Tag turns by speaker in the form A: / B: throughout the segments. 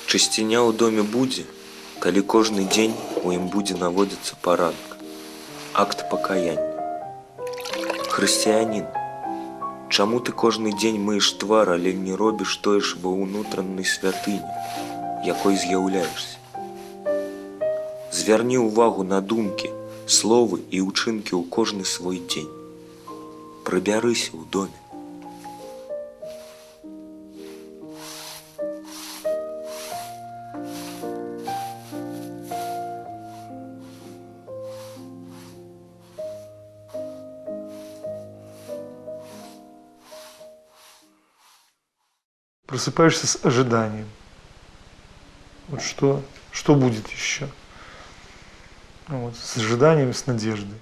A: Чысціня ў доме будзе, калі кожны дзень у ім будзе наводзіцца парадак. Акт пакаяння. Хрысціянін, чаму ты кожны дзень мыеш твар, але не робіш тое ж ва ўнутранай святыні, якой з'яўляешся? Звярні ўвагу на думкі, словы і ўчынкі ў кожны свой дзень. Прыбярыся ў доме.
B: Просыпаешься с ожиданием. Вот что будет еще? Вот, с ожиданием, с надеждой.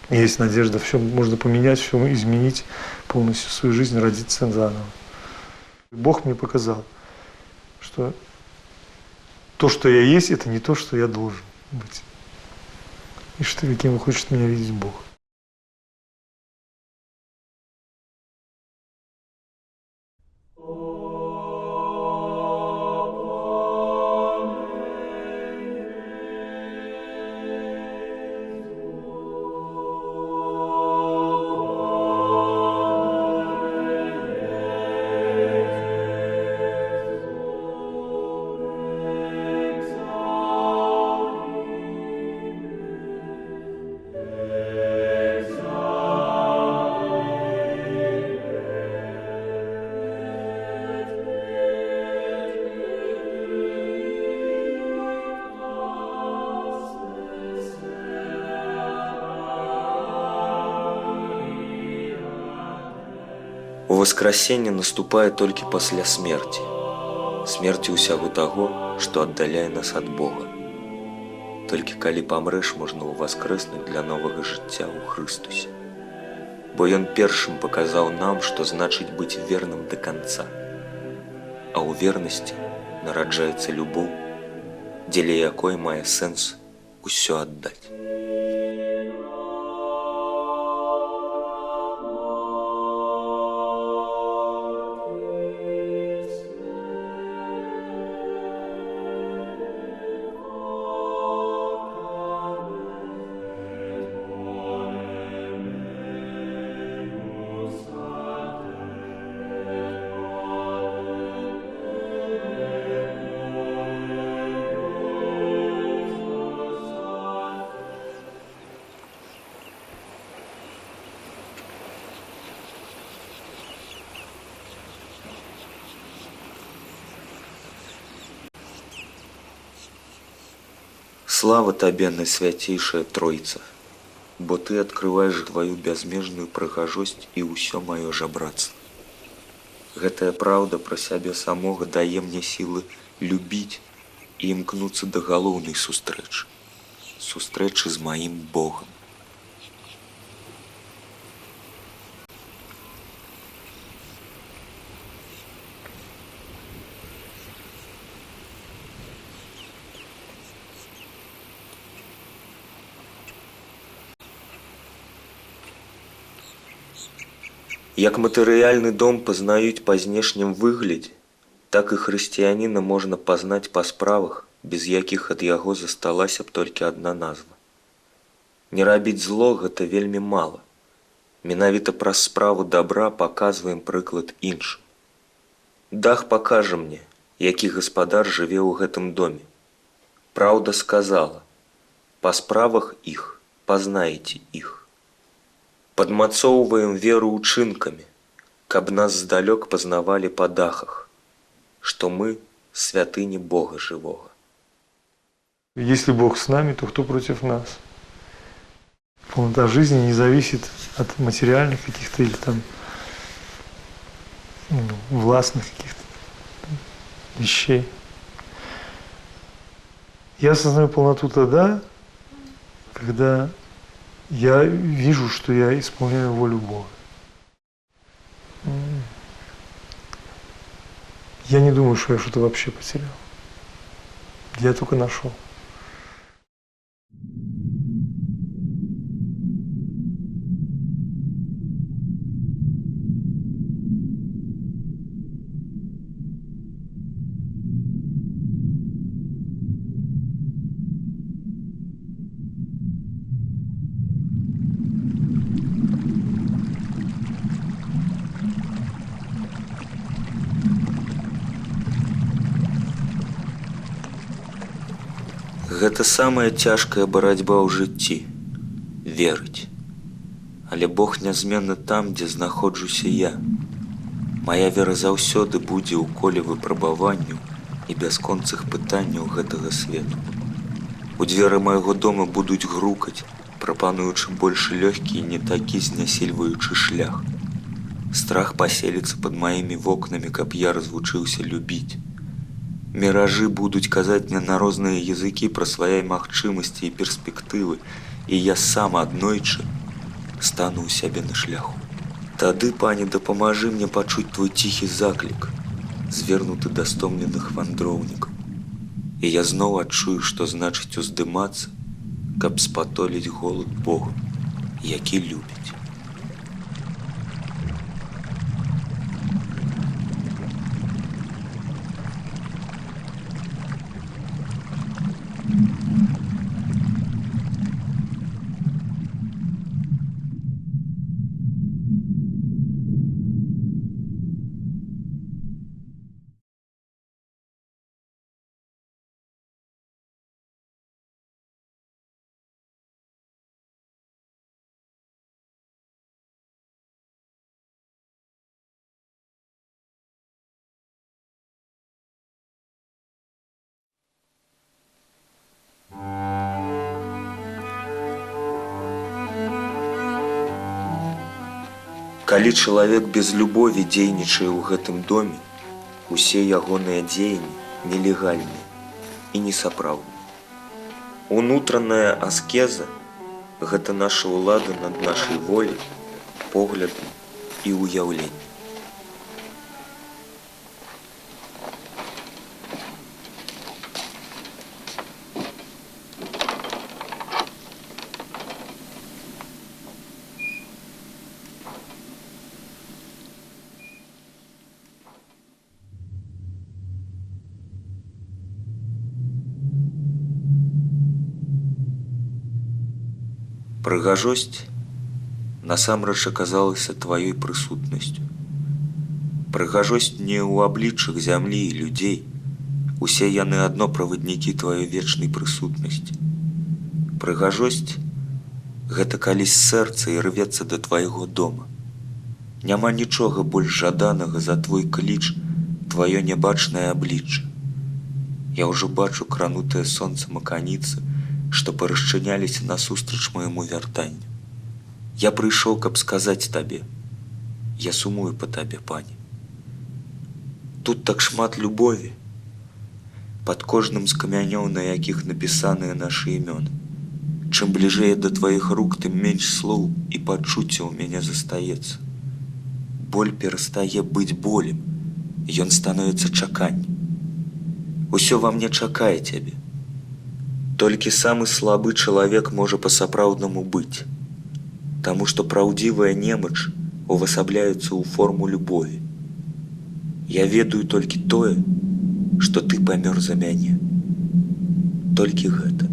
B: Есть надежда, все можно поменять, все изменить, полностью свою жизнь, родиться заново. Бог мне показал, что то, что я есть, это не то, что я должен быть. И что каким хочет меня видеть Бог.
A: Воскрасенне наступае толькі пасля смерці. Смерці ўсяго таго, што аддаляе нас ад Бога. Толькі калі памрэш, можна ўваскрэснуць для новага жыцця ў Хрыстусе. Бо Ён першым паказаў нам, што значыць быць верным да канца. А ў вернасці нараджаецца любоў, дзеля якой мае сэнс усё аддаць. Слава Табе, Найсвяцейшая Тройца, бо Ты адкрываеш Тваю бязмежную прыгажосць і ўсё маё жабрацтва. Гэтая праўда пра сябе самога дае мне сілы любіць і імкнуцца да галоўнай сустрэчы. Сустрэчы з маім Богам. Як матэрыяльны дом пазнаюць па знешнім выглядзе, так і хрысціяніна можна пазнаць па справах, без якіх ад яго засталася б толькі адна назва. Не рабіць зло – гэта вельмі мала. Менавіта праз справу дабра паказваем прыклад іншым. Дах пакажа мне, які гаспадар жыве ў гэтым доме. Праўда сказала: па справах іх пазнаеце іх. Падмацоўваем веру ўчынкамі, каб нас здалёк пазнавалі па дахах, што мы святыні Бога жывога.
B: Если Бог с нами, то кто против нас? Полнота жизни не зависит от материальных каких-то или там властных каких-то вещей. Я осознаю полноту тогда, когда я вижу, что я исполняю волю Бога. Я не думаю, что я что-то вообще потерял. Я только нашел.
A: Гэта самая цяжкая барацьба ў жыцці верыць. Але Бог нязменны там, дзе знаходжуся я. Мая вера заўсёды будзе ў коле выпрабаванняў і бясконцых пытанняў гэтага свету. У дзверы майго дома будуць грукаць, прапануючы больш лёгкі і не такі знясільваючы шлях. Страх паселіцца пад маімі вокнамі, каб я развучыўся любіць. Міражы будуць казаць мне на розныя языкі пра свае магчымасці і перспектывы, і я сам аднойчы стану ў сябе на шляху. Тады, Пане, дапамажы мне пачуць твой ціхі заклік, звернуты да стомленых вандроўнікаў. І я зноў адчую, што значыць уздымацца, каб спатоліць голад Богу, які любіць. Калі чалавек без любові дзейнічае ў гэтым доме, усе ягоныя дзеянні нелегальныя і несапраўдныя. Унутраная аскеза – гэта наша ўлада над нашай воляй, поглядам і ўяўленнем. Прыгажосць насамрэч аказалася тваёй прысутнасцю. Прыгажосць не ў абліччах зямлі і людзей. Усе яны адно праваднікі тваёй вечнай прысутнасці. Прыгажосць – гэта калі сэрца ірвецца да твайго дома. Няма нічога больш жаданага за твой кліч, тваё нябачнае аблічча. Я ўжо бачу кранутае сонцам аканіцы, што парашчыняліся насустрач майму вяртанню. Я прыйшоў, каб сказаць табе. Я сумую па табе, Пане. Тут так шмат любові. Пад кожным з камянёў, на якіх напісаныя нашы імёны. Чым бліжэй да тваіх рук, тым менш слоў і пачуццяў у мяне застаецца. Боль перастае быць болем, ён становіцца чаканнем. Усё ва мне чакае цябе. Толькі самы слабы чалавек можа па-сапраўднаму быць, таму што праўдзівая немач увасабляецца ў форму любові. Я ведаю толькі тое, што ты памёр за мяне. Толькі гэта.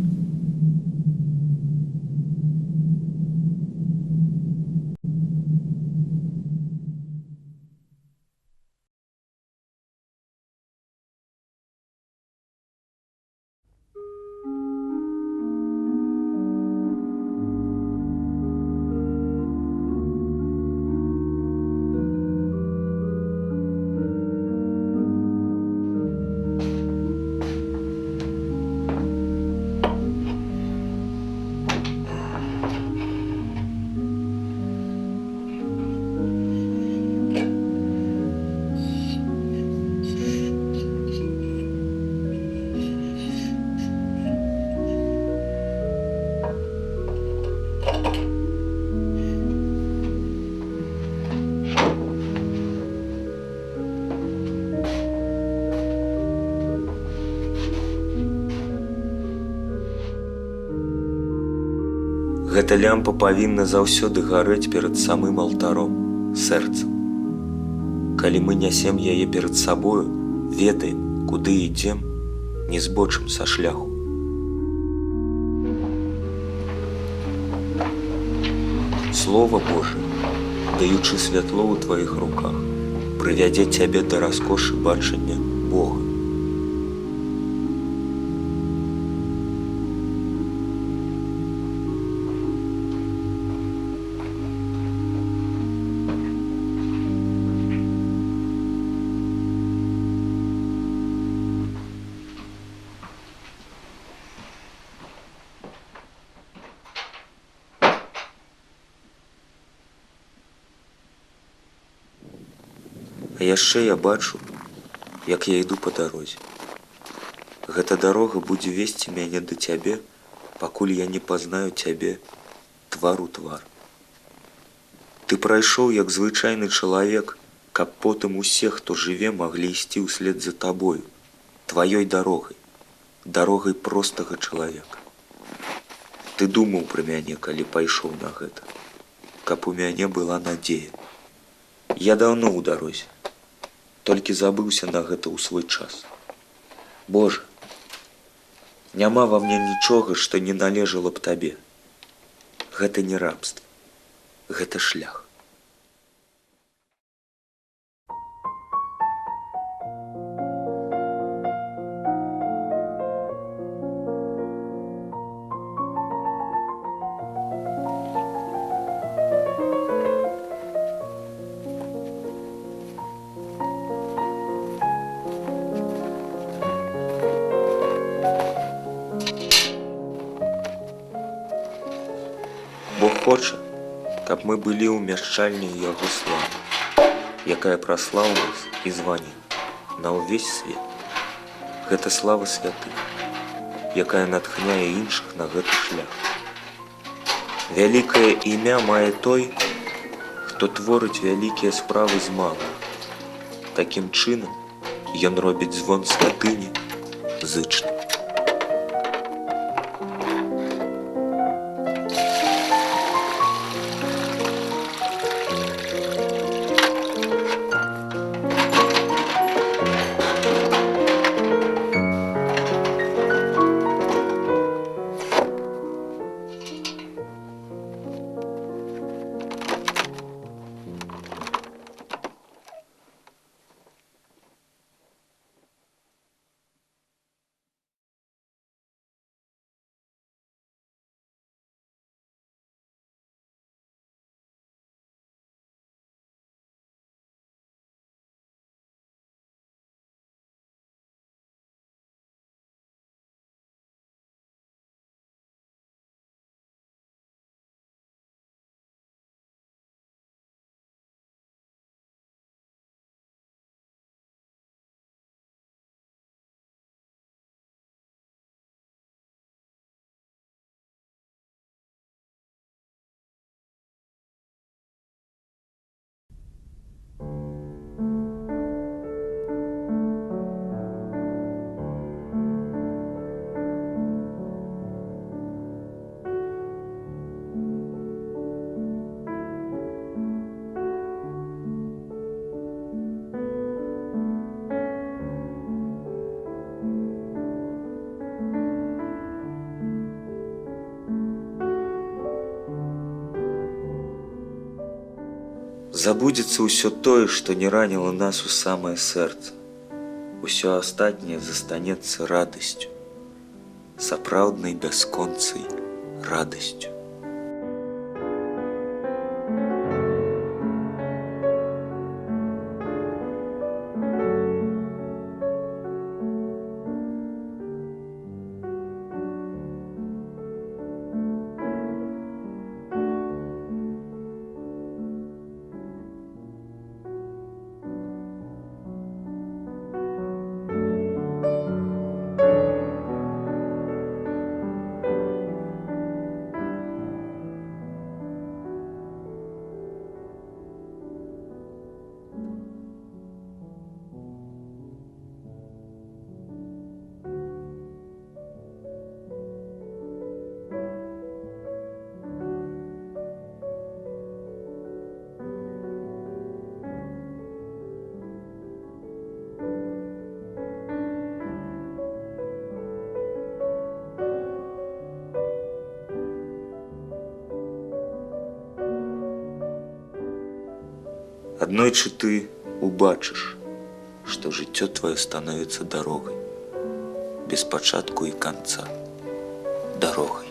A: Гэта лямпа павінна заўсёды гарэць перад самым алтаром, сэрцам. Калі мы нясем яе перад сабою, ведаем, куды ідзем, не збочым са шляху. Слова Божие, даючы святло ў тваіх руках, прывядзе цябе да раскошы бачання Бога. А яшчэ я бачу, як я іду па дарозе. Гэта дарога будзе весці мяне да цябе, пакуль я не пазнаю цябе твар у твар. Ты прайшоў як звычайны чалавек, каб потым усе, хто жыве, маглі ісці ўслед за табою, тваёй дарогай, дарогай простага чалавека. Ты думаў пра мяне, калі пайшоў на гэта, каб у мяне была надзея. Я даўно ў дарозе, толькі забыўся на гэта ў свой час. Божа, няма ва мне нічога, што не належала б табе. Гэта не рабства, гэта шлях. Бог хоча, каб мы былі ўмяшчальні Яго славы, якая праслаўлась і званіла на ўвесь свет. Гэта слава святых, якая натхняе іншых на гэты шлях. Вялікае імя мае той, хто творыць вялікія справы з малых. Такім чынам ён робіць звон святыні зычным. Забудзецца ўсё тое, што не раніла нас у самае сэрца. Усё астатняе застанецца радасцю, сапраўднай бясконцай радасцю. Аднойчы ты убачыш, што жыццё тваё становіцца дарогай, без пачатку і канца, дарогай.